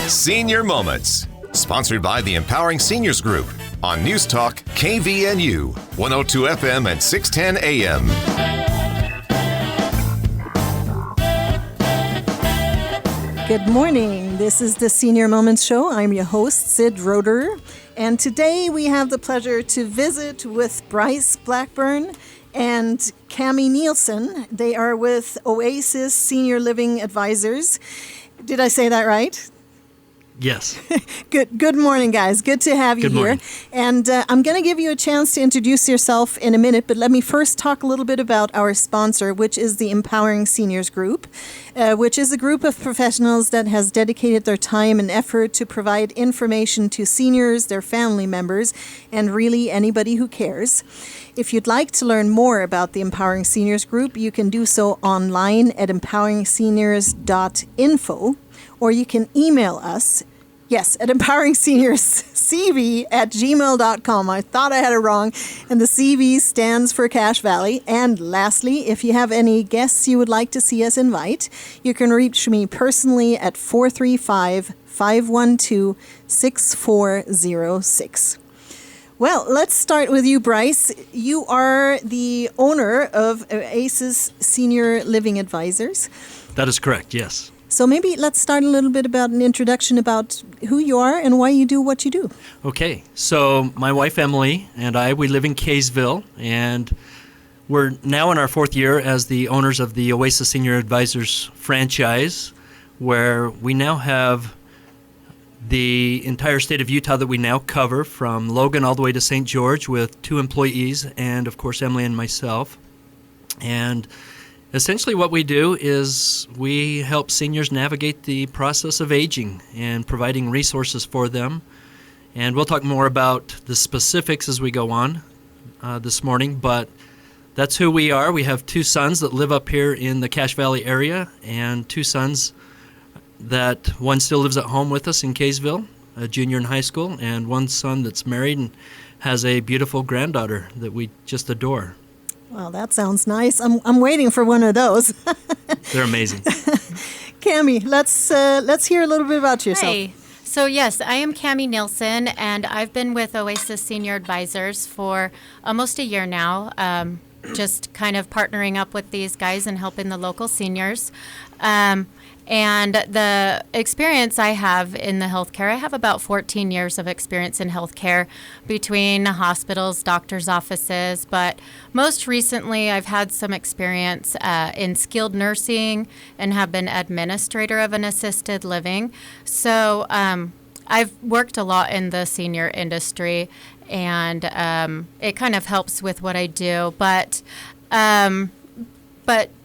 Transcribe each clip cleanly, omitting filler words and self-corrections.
Senior Moments, sponsored by the Empowering Seniors Group on News Talk KVNU, 102 FM and 610 AM. Good morning. This is the Senior Moments Show. I'm your host, Sid Roeder. And today we have the pleasure to visit with Bryce Blackburn and Cami Nielsen. They are with Oasis Senior Living Advisors. Did I say that right? Yes. Good morning, guys. Good to have you here. And I'm going to give you a chance to introduce yourself in a minute, but let me first talk a little bit about our sponsor, which is the Empowering Seniors Group, which is a group of professionals that has dedicated their time and effort to provide information to seniors, their family members, and really anybody who cares. If you'd like to learn more about the Empowering Seniors Group, you can do so online at empoweringseniors.info. Or you can email us, at empoweringseniors.cv@gmail.com. I thought I had it wrong, and the CV stands for Cache Valley. And lastly, if you have any guests you would like to see us invite, you can reach me personally at 435-512-6406. Well, let's start with you, Bryce. You are the owner of Oasis Senior Living Advisors. That is correct, yes. So maybe let's start a little bit about an introduction about who you are and why you do what you do. Okay, so my wife Emily and I, we live in Kaysville, and we're now in our fourth year as the owners of the Oasis Senior Advisors franchise, where we now have the entire state of Utah that we now cover, from Logan all the way to St. George, with 2 employees and, of course, Emily and myself. And essentially what we do is we help seniors navigate the process of aging and providing resources for them. And we'll talk more about the specifics as we go on this morning, but that's who we are. We have 2 sons that live up here in the Cache Valley area, and 2 sons that one still lives at home with us in Kaysville, a junior in high school, and 1 son that's married and has a beautiful granddaughter that we just adore. Well, that sounds nice. I'm waiting for one of those. They're amazing. Cami, let's hear a little bit about yourself. Hi. So yes, I am Cami Nielsen, and I've been with Oasis Senior Advisors for almost a year now, just kind of partnering up with these guys and helping the local seniors. And the experience I have in the healthcare, I have about 14 years of experience in healthcare between hospitals, doctors' offices, but most recently I've had some experience in skilled nursing and have been administrator of an assisted living. So I've worked a lot in the senior industry, and it kind of helps with what I do. But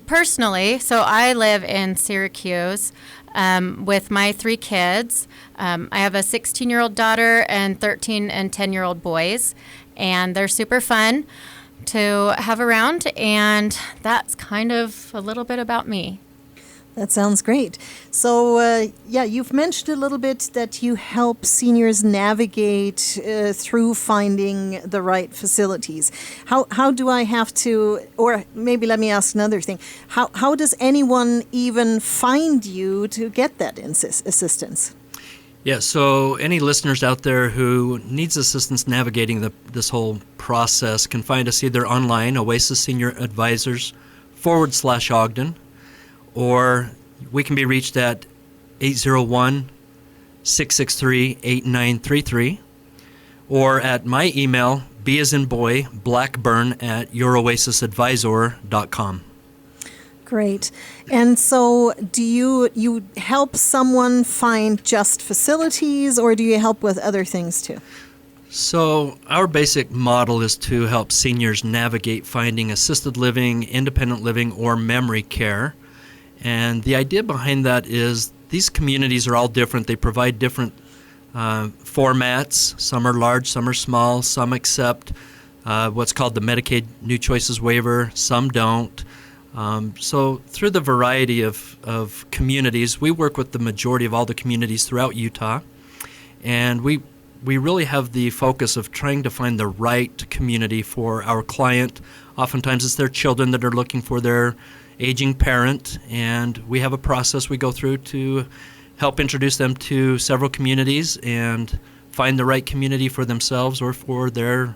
personally, so I live in Syracuse with my 3 kids. I have a 16-year-old daughter and 13 and 10-year-old boys, and they're super fun to have around, and that's kind of a little bit about me. That sounds great. So, you've mentioned a little bit that you help seniors navigate through finding the right facilities. How do I have to, or maybe let me ask another thing. How does anyone even find you to get that assistance? Yeah, so any listeners out there who needs assistance navigating this whole process can find us either online, Oasis Senior Advisors /Ogden, or we can be reached at 801-663-8933, or at my email, B as in boy, blackburn@youroasisadvisor.com. Great. And so do you help someone find just facilities, or do you help with other things too? So our basic model is to help seniors navigate finding assisted living, independent living, or memory care. And the idea behind that is these communities are all different. They provide different formats. Some are large, some are small, some accept what's called the Medicaid New Choices waiver, some don't. So through the variety of communities, we work with the majority of all the communities throughout Utah. And we really have the focus of trying to find the right community for our client. Oftentimes it's their children that are looking for their aging parent, and we have a process we go through to help introduce them to several communities and find the right community for themselves or for their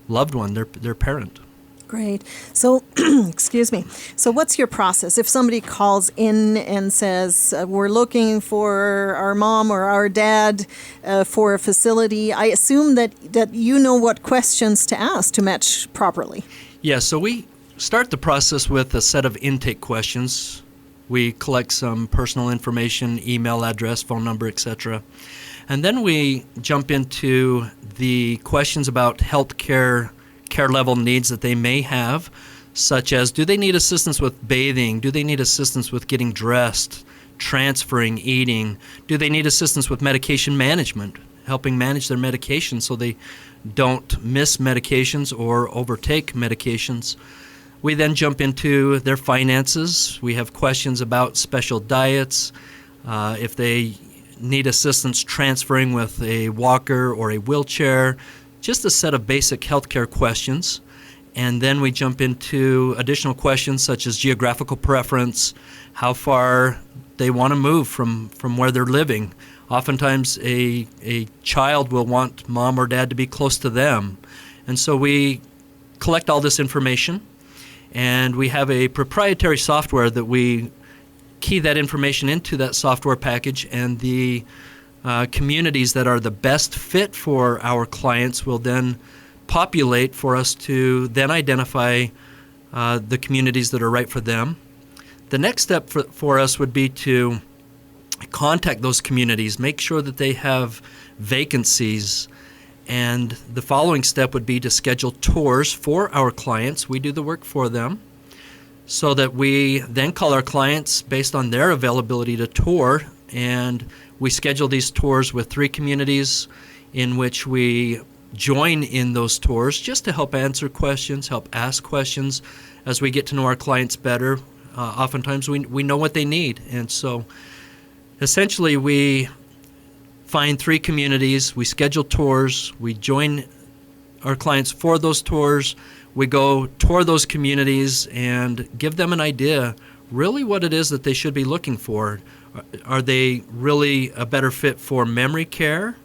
loved one, their parent. Great. So, excuse me. So what's your process? If somebody calls in and says, we're looking for our mom or our dad for a facility, I assume that you know what questions to ask to match properly. Yeah, so we start the process with a set of intake questions. We collect some personal information, email address, phone number, etc. And then we jump into the questions about care level needs that they may have, such as, do they need assistance with bathing? Do they need assistance with getting dressed, transferring, eating? Do they need assistance with medication management, helping manage their medication so they don't miss medications or overtake medications? We then jump into their finances. We have questions about special diets, if they need assistance transferring with a walker or a wheelchair, just a set of basic healthcare questions. And then we jump into additional questions such as geographical preference, how far they want to move from where they're living. Oftentimes a child will want mom or dad to be close to them. And so we collect all this information, and we have a proprietary software that we key that information into that software package, and the communities that are the best fit for our clients will then populate for us to then identify the communities that are right for them. The next step for us would be to contact those communities, make sure that they have vacancies, and the following step would be to schedule tours for our clients. We do the work for them, so that we then call our clients based on their availability to tour, and we schedule these tours with 3 communities in which we join in those tours just to help answer questions, help ask questions as we get to know our clients better. Oftentimes we know what they need, and so essentially we find 3 communities, we schedule tours, we join our clients for those tours, we go tour those communities and give them an idea really what it is that they should be looking for. Are they really a better fit for memory care,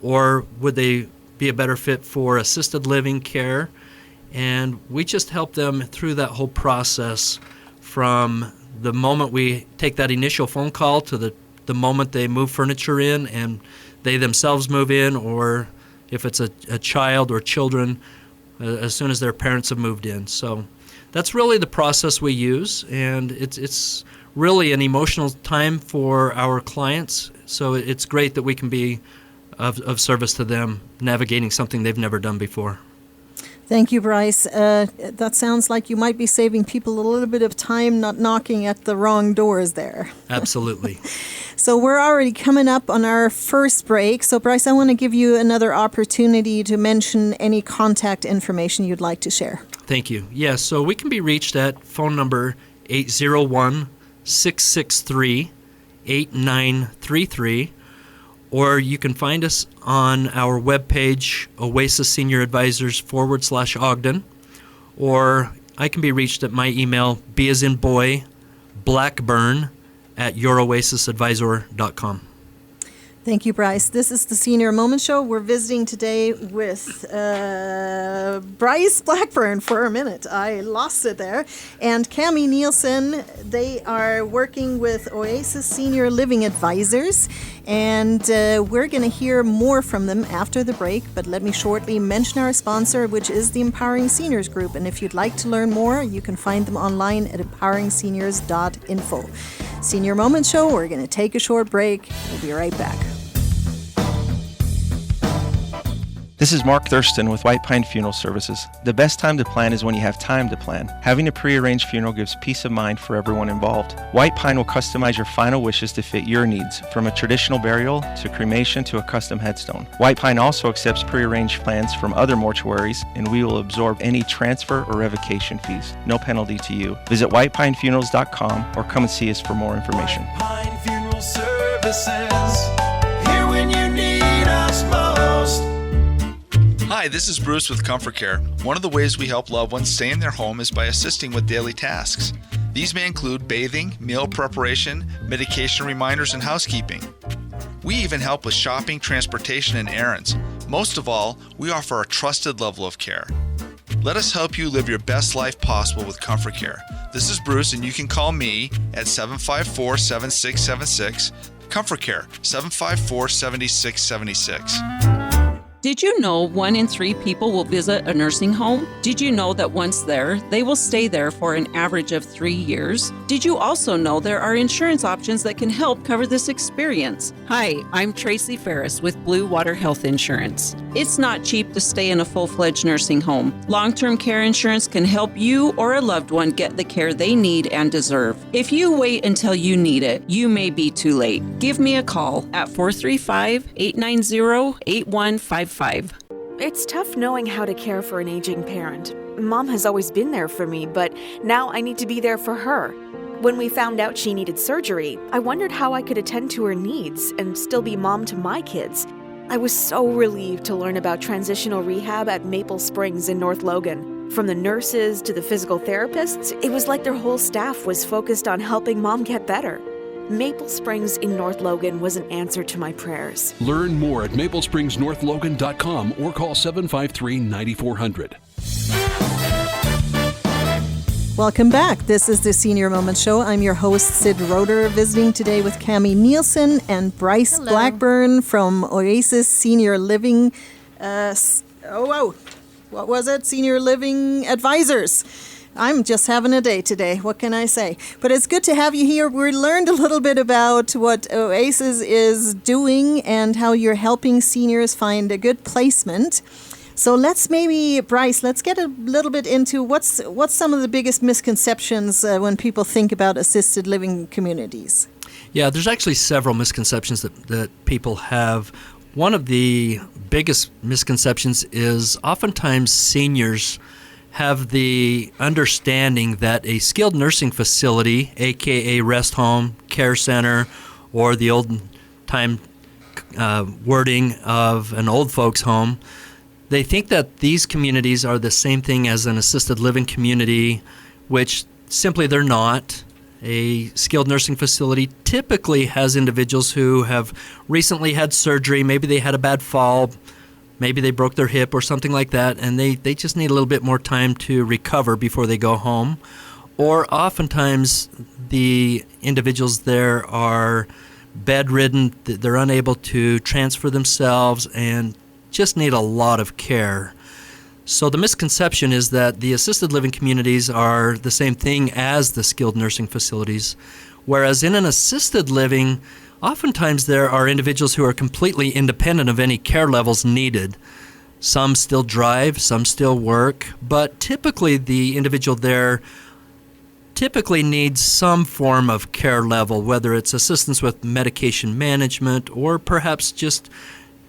or would they be a better fit for assisted living care? And we just help them through that whole process from the moment we take that initial phone call to the moment they move furniture in and they themselves move in, or if it's a child or children, as soon as their parents have moved in. So that's really the process we use, and it's really an emotional time for our clients. So it's great that we can be of service to them, navigating something they've never done before. Thank you, Bryce. That sounds like you might be saving people a little bit of time not knocking at the wrong doors there. Absolutely. So we're already coming up on our first break. So, Bryce, I want to give you another opportunity to mention any contact information you'd like to share. Thank you. Yes, so we can be reached at phone number 801-663-8933, or you can find us on our webpage, Oasis Senior Advisors /Ogden, or I can be reached at my email, B as in boy, Blackburn @youroasisadvisor.com. Thank you, Bryce. This is the Senior Moment Show. We're visiting today with Bryce Blackburn for a minute. I lost it there. And Cami Nielsen. They are working with Oasis Senior Living Advisors. And we're going to hear more from them after the break. But let me shortly mention our sponsor, which is the Empowering Seniors Group. And if you'd like to learn more, you can find them online at empoweringseniors.info. Senior Moment Show. We're going to take a short break. We'll be right back. This is Mark Thurston with White Pine Funeral Services. The best time to plan is when you have time to plan. Having a pre-arranged funeral gives peace of mind for everyone involved. White Pine will customize your final wishes to fit your needs, from a traditional burial to cremation to a custom headstone. White Pine also accepts pre-arranged plans from other mortuaries, and we will absorb any transfer or revocation fees. No penalty to you. Visit whitepinefunerals.com or come and see us for more information. White Pine Funeral Services, here when you need us most. Hi, this is Bruce with Comfort Care. One of the ways we help loved ones stay in their home is by assisting with daily tasks. These may include bathing, meal preparation, medication reminders, and housekeeping. We even help with shopping, transportation, and errands. Most of all, we offer a trusted level of care. Let us help you live your best life possible with Comfort Care. This is Bruce, and you can call me at 754-7676. Comfort Care, 754-7676. Did you know 1 in 3 people will visit a nursing home? Did you know that once there, they will stay there for an average of 3 years? Did you also know there are insurance options that can help cover this experience? Hi, I'm Tracy Ferris with Blue Water Health Insurance. It's not cheap to stay in a full-fledged nursing home. Long-term care insurance can help you or a loved one get the care they need and deserve. If you wait until you need it, you may be too late. Give me a call at 435-890-8155. It's tough knowing how to care for an aging parent. Mom has always been there for me, but now I need to be there for her. When we found out she needed surgery, I wondered how I could attend to her needs and still be mom to my kids. I was so relieved to learn about transitional rehab at Maple Springs in North Logan. From the nurses to the physical therapists, it was like their whole staff was focused on helping Mom get better. Maple Springs in North Logan was an answer to my prayers. Learn more at maplespringsnorthlogan.com or call 753-9400. Welcome back. This is the Senior Moment Show. I'm your host, Sid Roeder, visiting today with Cami Nielsen and Bryce Hello. Blackburn from Oasis Senior Living. What was it? Senior Living Advisors. I'm just having a day today. What can I say? But it's good to have you here. We learned a little bit about what Oasis is doing and how you're helping seniors find a good placement. So let's get a little bit into what's some of the biggest misconceptions when people think about assisted living communities. Yeah, there's actually several misconceptions that people have. One of the biggest misconceptions is oftentimes seniors have the understanding that a skilled nursing facility, aka rest home, care center, or the old-time wording of an old folks home, they think that these communities are the same thing as an assisted living community, which simply they're not. A skilled nursing facility typically has individuals who have recently had surgery, maybe they had a bad fall, maybe they broke their hip or something like that, and they just need a little bit more time to recover before they go home. Or oftentimes the individuals there are bedridden, they're unable to transfer themselves and just need a lot of care. So the misconception is that the assisted living communities are the same thing as the skilled nursing facilities, whereas in an assisted living, oftentimes there are individuals who are completely independent of any care levels needed. Some still drive, some still work, but typically the individual there typically needs some form of care level, whether it's assistance with medication management or perhaps just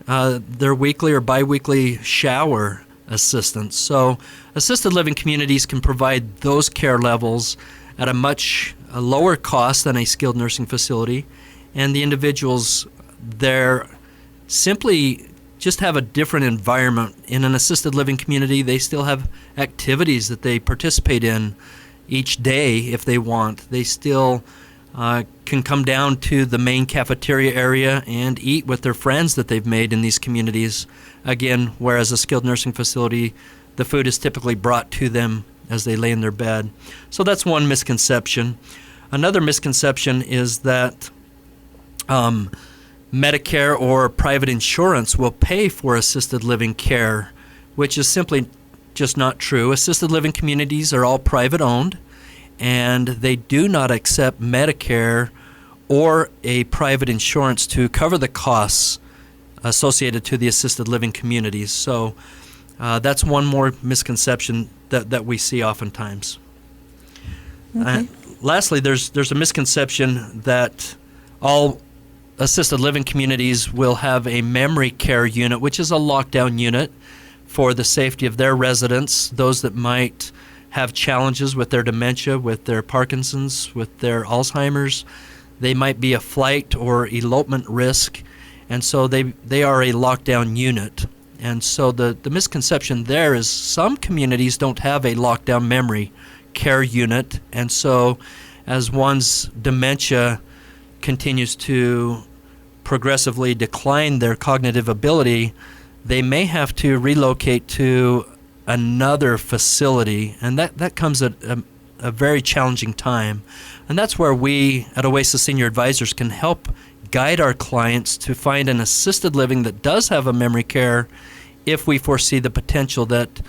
their weekly or biweekly shower assistance. So assisted living communities can provide those care levels at a much lower cost than a skilled nursing facility, and the individuals there simply just have a different environment. In an assisted living community, they still have activities that they participate in each day if they want. They still can come down to the main cafeteria area and eat with their friends that they've made in these communities. Again, whereas a skilled nursing facility, the food is typically brought to them as they lay in their bed. So that's one misconception. Another misconception is that Medicare or private insurance will pay for assisted living care, which is simply just not true. Assisted living communities are all private owned, and they do not accept Medicare or a private insurance to cover the costs associated to the assisted living communities. So that's one more misconception that we see oftentimes. Okay. Lastly, there's a misconception that all assisted living communities will have a memory care unit, which is a lockdown unit for the safety of their residents, those that might have challenges with their dementia, with their Parkinson's, with their Alzheimer's. They might be a flight or elopement risk, and so they are a lockdown unit. And so the misconception there is some communities don't have a lockdown memory care unit. And so as one's dementia continues to progressively decline their cognitive ability, they may have to relocate to another facility, and that comes at a very challenging time. And that's where we at Oasis Senior Advisors can help guide our clients to find an assisted living that does have a memory care if we foresee the potential that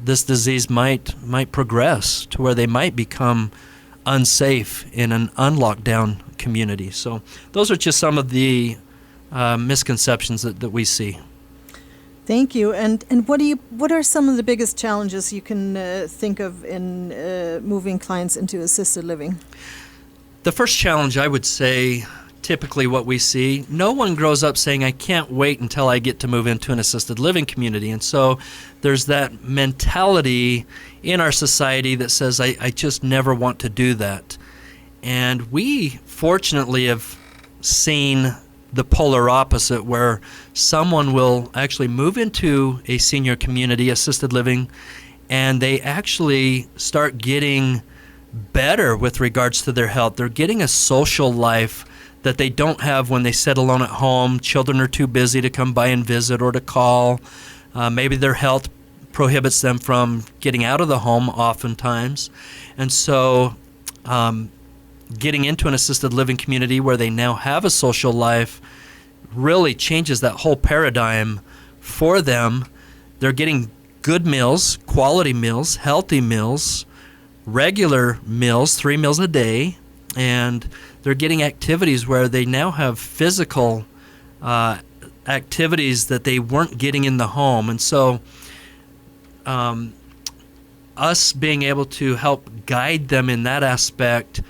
this disease might progress to where they might become unsafe in an unlocked down community. So those are just some of the misconceptions that we see. Thank you. And what are some of the biggest challenges you can think of in moving clients into assisted living? The first challenge, I would say, typically what we see, no one grows up saying, I can't wait until I get to move into an assisted living community. And so there's that mentality in our society that says, I just never want to do that. And we fortunately have seen the polar opposite, where someone will actually move into a senior community, assisted living, and they actually start getting better with regards to their health. They're getting a social life that they don't have when they sit alone at home. Children are too busy to come by and visit or to call. Maybe their health prohibits them from getting out of the home oftentimes. And so getting into an assisted living community where they now have a social life really changes that whole paradigm for them. They're getting good meals, quality meals, healthy meals, regular meals, 3 meals a day, and they're getting activities where they now have physical activities that they weren't getting in the home. And so us being able to help guide them in that aspect,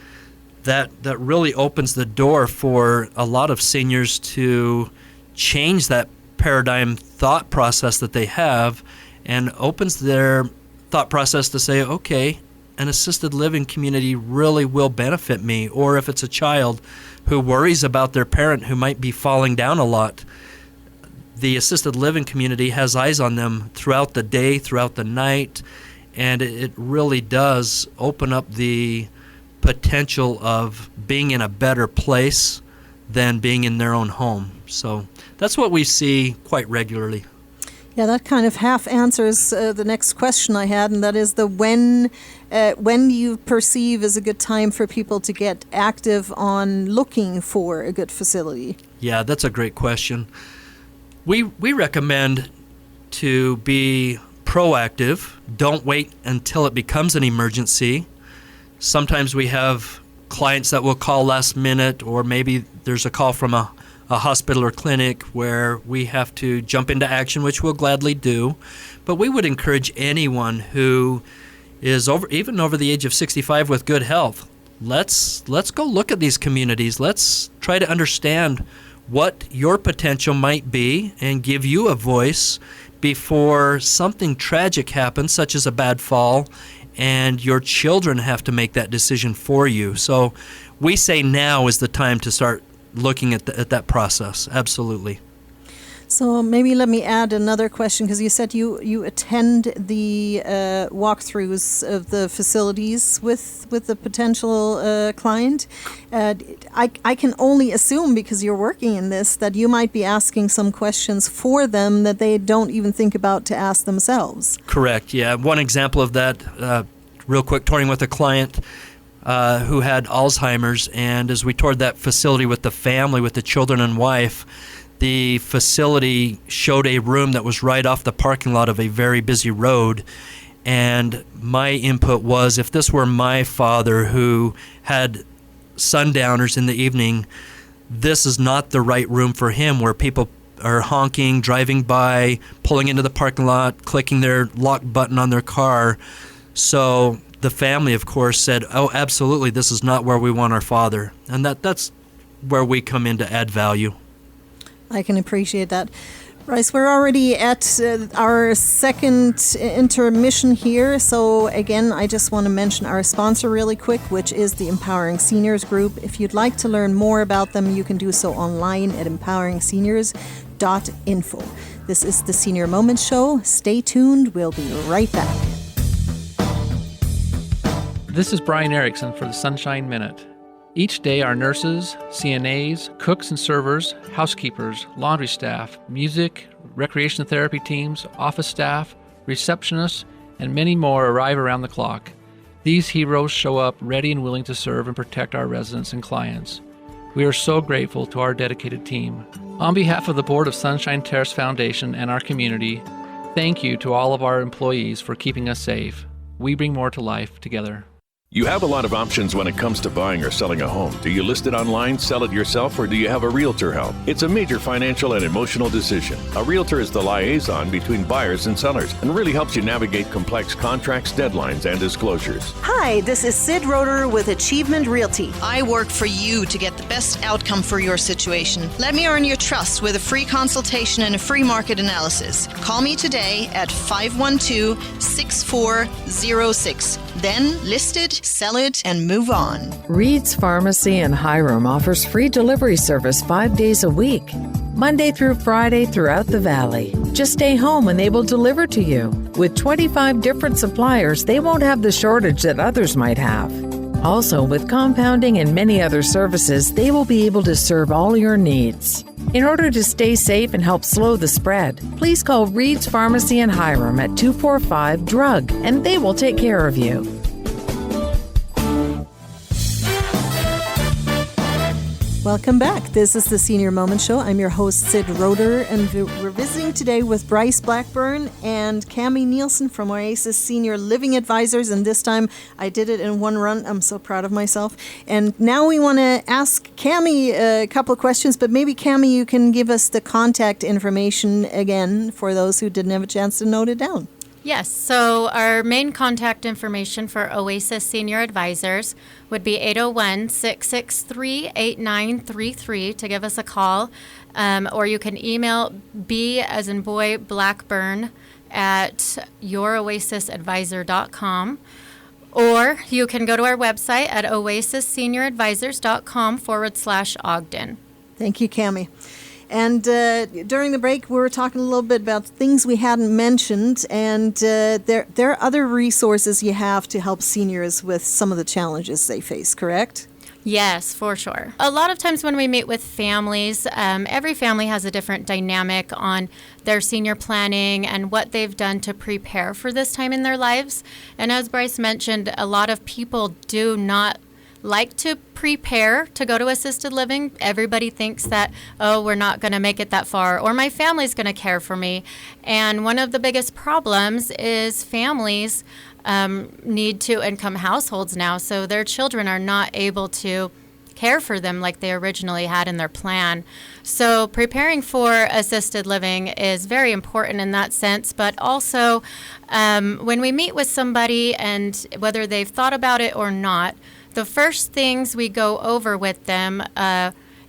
that really opens the door for a lot of seniors to change that paradigm thought process that they have, and opens their thought process to say, okay, an assisted living community really will benefit me. Or if it's a child who worries about their parent who might be falling down a lot, the assisted living community has eyes on them throughout the day, throughout the night, and it really does open up the potential of being in a better place than being in their own home. So that's what we see quite regularly. Yeah, that kind of half answers the next question I had, and that is the when you perceive is a good time for people to get active on looking for a good facility. Yeah, that's a great question. We recommend to be proactive. Don't wait until it becomes an emergency. Sometimes we have clients that will call last minute, or maybe there's a call from a hospital or clinic where we have to jump into action, which we'll gladly do. But we would encourage anyone who is even over the age of 65 with good health, let's go look at these communities. Let's try to understand what your potential might be and give you a voice before something tragic happens, such as a bad fall, and your children have to make that decision for you. So we say now is the time to start looking at that process. Absolutely. So maybe let me add another question, because you said you attend the walkthroughs of the facilities with the potential client. I can only assume, because you're working in this, that you might be asking some questions for them that they don't even think about to ask themselves. Correct, yeah. One example of that, real quick, touring with a client who had Alzheimer's, and as we toured that facility with the family, with the children and wife, the facility showed a room that was right off the parking lot of a very busy road. And my input was, if this were my father who had sundowners in the evening, this is not the right room for him, where people are honking, driving by, pulling into the parking lot, clicking their lock button on their car. So the family, of course, said, oh, absolutely, this is not where we want our father. And that's where we come in to add value. I can appreciate that. Bryce, we're already at our second intermission here. So again, I just want to mention our sponsor really quick, which is the Empowering Seniors Group. If you'd like to learn more about them, you can do so online at empoweringseniors.info. This is the Senior Moments Show. Stay tuned. We'll be right back. This is Brian Erickson for the Sunshine Minute. Each day, our nurses, CNAs, cooks and servers, housekeepers, laundry staff, music, recreation therapy teams, office staff, receptionists, and many more arrive around the clock. These heroes show up ready and willing to serve and protect our residents and clients. We are so grateful to our dedicated team. On behalf of the Board of Sunshine Terrace Foundation and our community, thank you to all of our employees for keeping us safe. We bring more to life together. You have a lot of options when it comes to buying or selling a home. Do you list it online, sell it yourself, or do you have a realtor help? It's a major financial and emotional decision. A realtor is the liaison between buyers and sellers and really helps you navigate complex contracts, deadlines, and disclosures. Hi, this is Sid Roeder with Achievement Realty. I work for you to get the best outcome for your situation. Let me earn your trust with a free consultation and a free market analysis. Call me today at 512-6406. Then list it, sell it, and move on. Reed's Pharmacy in Hiram offers free delivery service 5 days a week, Monday through Friday throughout the valley. Just stay home and they will deliver to you. With 25 different suppliers, they won't have the shortage that others might have. Also, with compounding and many other services, they will be able to serve all your needs. In order to stay safe and help slow the spread, please call Reed's Pharmacy in Hiram at 245-DRUG, and they will take care of you. Welcome back. This is the Senior Moment Show. I'm your host, Sid Roeder, and we're visiting today with Bryce Blackburn and Cammie Nielsen from Oasis Senior Living Advisors, and this time I did it in one run. I'm so proud of myself. And now we want to ask Cammie a couple of questions, but maybe, Cammie, you can give us the contact information again for those who didn't have a chance to note it down. Yes, so our main contact information for Oasis Senior Advisors would be 801-663-8933 to give us a call, or you can email B as in boy Blackburn at youroasisadvisor.com, or you can go to our website at oasisssenioradvisors.com/Ogden. Thank you, Cammie. And during the break, we were talking a little bit about things we hadn't mentioned, and there are other resources you have to help seniors with some of the challenges they face, correct? Yes, for sure. A lot of times when we meet with families, every family has a different dynamic on their senior planning and what they've done to prepare for this time in their lives. And as Bryce mentioned, a lot of people do not like to prepare to go to assisted living. Everybody thinks that, oh, we're not going to make it that far, or my family's going to care for me. And one of the biggest problems is families need two-income households now, so their children are not able to care for them like they originally had in their plan. So preparing for assisted living is very important in that sense, but also when we meet with somebody, and whether they've thought about it or not, the first things we go over with them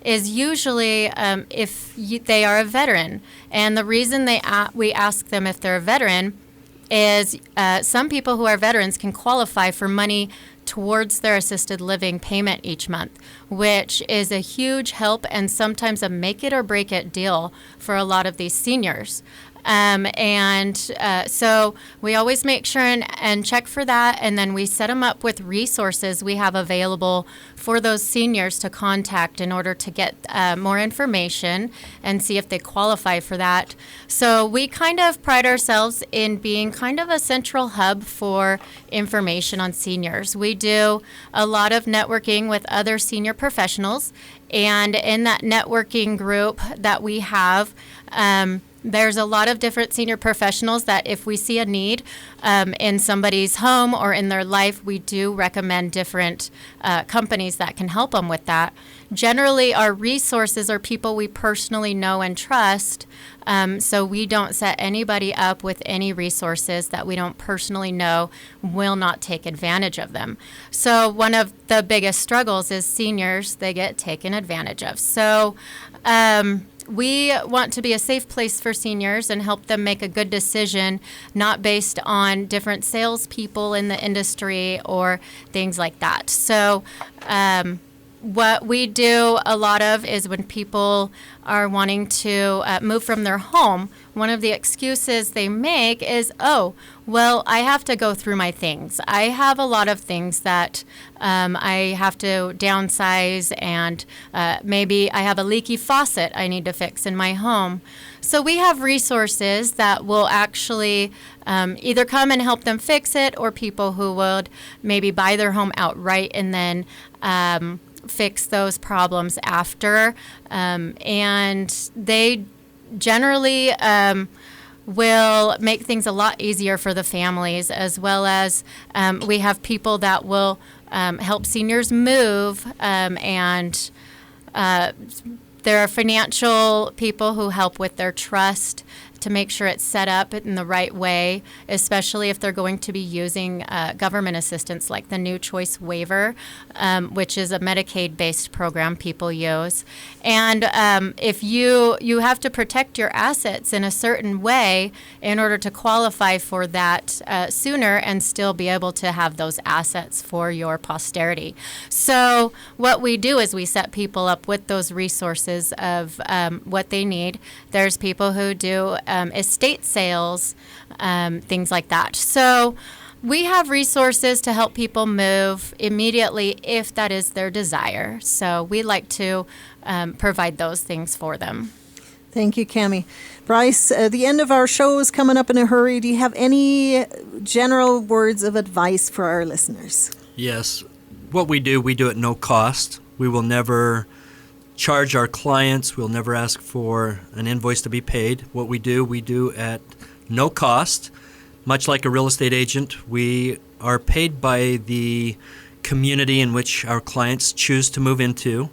is usually if they are a veteran. And the reason we ask them if they're a veteran is some people who are veterans can qualify for money towards their assisted living payment each month, which is a huge help and sometimes a make it or break it deal for a lot of these seniors. So we always make sure and check for that, and then we set them up with resources we have available for those seniors to contact in order to get more information and see if they qualify for that. So we kind of pride ourselves in being kind of a central hub for information on seniors. We do a lot of networking with other senior professionals, and in that networking group that we have, there's a lot of different senior professionals that if we see a need in somebody's home or in their life, we do recommend different companies that can help them with that. Generally, our resources are people we personally know and trust, so we don't set anybody up with any resources that we don't personally know will not take advantage of them. So one of the biggest struggles is seniors, they get taken advantage of. So we want to be a safe place for seniors and help them make a good decision, not based on different salespeople in the industry or things like that. So What we do a lot of is when people are wanting to move from their home, one of the excuses they make is, oh, well, I have to go through my things. I have a lot of things that I have to downsize, and maybe I have a leaky faucet I need to fix in my home. So we have resources that will actually either come and help them fix it, or people who would maybe buy their home outright and then fix those problems after. And they generally will make things a lot easier for the families, as well as we have people that will help seniors move, and there are financial people who help with their trust to make sure it's set up in the right way, especially if they're going to be using government assistance like the New Choice Waiver, which is a Medicaid-based program people use. And if you have to protect your assets in a certain way in order to qualify for that sooner and still be able to have those assets for your posterity. So what we do is we set people up with those resources of what they need. There's people who do estate sales, things like that. So we have resources to help people move immediately if that is their desire. So we like to provide those things for them. Thank you, Cammie. Bryce, the end of our show is coming up in a hurry. Do you have any general words of advice for our listeners? Yes. What we do at no cost. We will never charge our clients. We'll never ask for an invoice to be paid. What we do at no cost. Much like a real estate agent, we are paid by the community in which our clients choose to move into.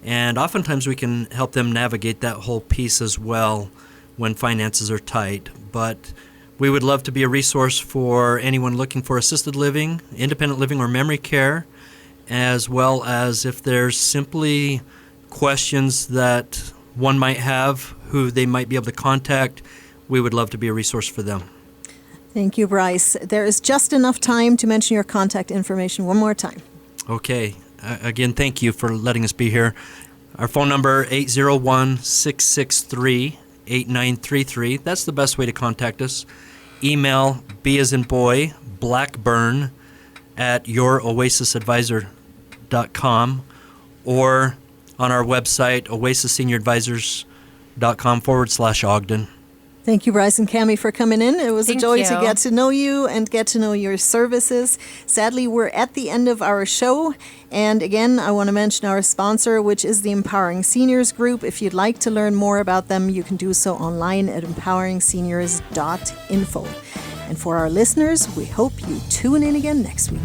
And oftentimes we can help them navigate that whole piece as well when finances are tight. But we would love to be a resource for anyone looking for assisted living, independent living, or memory care, as well as if there's simply questions that one might have, who they might be able to contact, we would love to be a resource for them. Thank you, Bryce. There is just enough time to mention your contact information one more time. Okay. Again, thank you for letting us be here. Our phone number, 801-663-8933. That's the best way to contact us. Email, B as in boy, Blackburn at youraosisadvisor.com, or on our website, oasissenior.com/Ogden. Thank you, Bryce and Cammie, for coming in. It was a joy to get to know you and get to know your services. Sadly, we're at the end of our show. And again, I want to mention our sponsor, which is the Empowering Seniors Group. If you'd like to learn more about them, you can do so online at empoweringseniors.info. And for our listeners, we hope you tune in again next week.